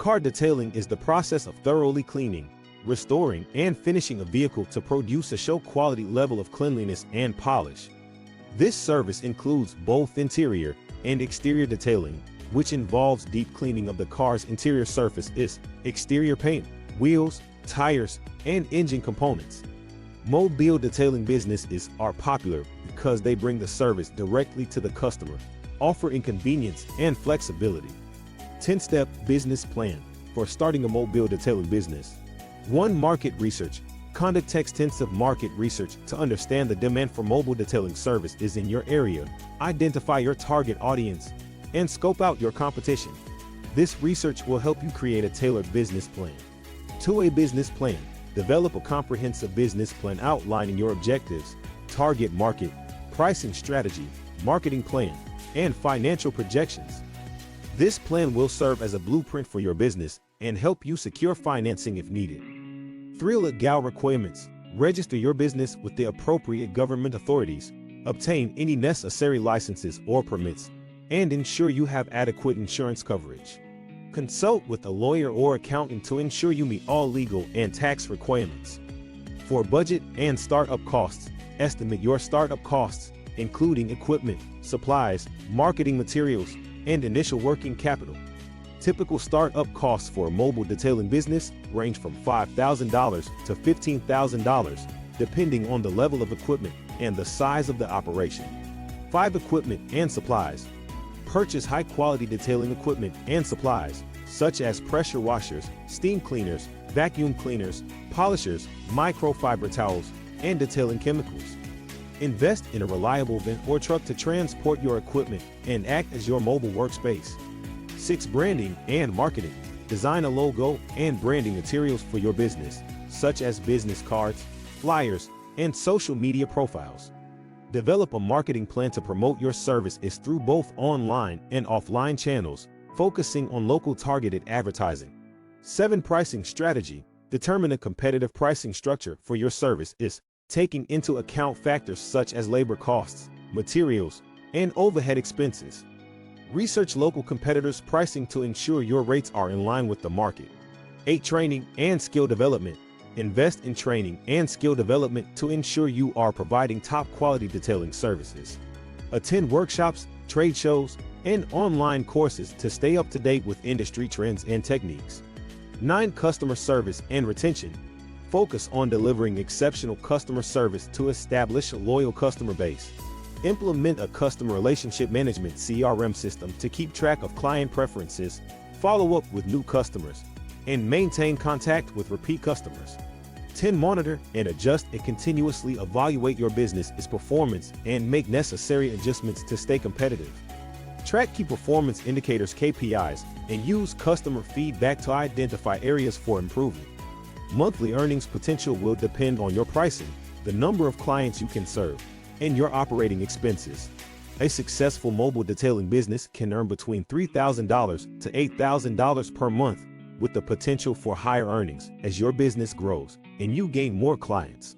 Car detailing is the process of thoroughly cleaning, restoring, and finishing a vehicle to produce a show-quality level of cleanliness and polish. This service includes both interior and exterior detailing, which involves deep cleaning of the car's interior surface, exterior paint, wheels, tires, and engine components. Mobile detailing businesses are popular because they bring the service directly to the customer, offering convenience and flexibility. 10-step business plan for starting a mobile detailing business. 1. Market research. Conduct extensive market research to understand the demand for mobile detailing services in your area, identify your target audience, and scope out your competition. This research will help you create a tailored business plan. 2. A business plan. Develop a comprehensive business plan outlining your objectives, target market, pricing strategy, marketing plan, and financial projections. This plan will serve as a blueprint for your business and help you secure financing if needed. 3. Legal requirements. Register your business with the appropriate government authorities, obtain any necessary licenses or permits, and ensure you have adequate insurance coverage. Consult with a lawyer or accountant to ensure you meet all legal and tax requirements. For budget and startup costs, estimate your startup costs, including equipment, supplies, marketing materials, and initial working capital. Typical startup costs for a mobile detailing business range from $5,000 to $15,000, depending on the level of equipment and the size of the operation. 5. Equipment and supplies. Purchase high-quality detailing equipment and supplies, such as pressure washers, steam cleaners, vacuum cleaners, polishers, microfiber towels, and detailing chemicals. Invest in a reliable van or truck to transport your equipment and act as your mobile workspace. 6. Branding and marketing. Design a logo and branding materials for your business, such as business cards, flyers, and social media profiles. Develop a marketing plan to promote your services through both online and offline channels, focusing on local targeted advertising. 7. Pricing strategy. Determine a competitive pricing structure for your services, taking into account factors such as labor costs, materials, and overhead expenses. Research local competitors' pricing to ensure your rates are in line with the market. 8. Training and skill development. Invest in training and skill development to ensure you are providing top-quality detailing services. Attend workshops, trade shows, and online courses to stay up to date with industry trends and techniques. 9. Customer service and retention. Focus on delivering exceptional customer service to establish a loyal customer base. Implement a customer relationship management (CRM) system to keep track of client preferences, follow up with new customers, and maintain contact with repeat customers. 10. Monitor and adjust and continuously evaluate your business's performance and make necessary adjustments to stay competitive. Track key performance indicators (KPIs) and use customer feedback to identify areas for improvement. Monthly earnings potential will depend on your pricing, the number of clients you can serve, and your operating expenses. A successful mobile detailing business can earn between $3,000 to $8,000 per month, with the potential for higher earnings as your business grows and you gain more clients.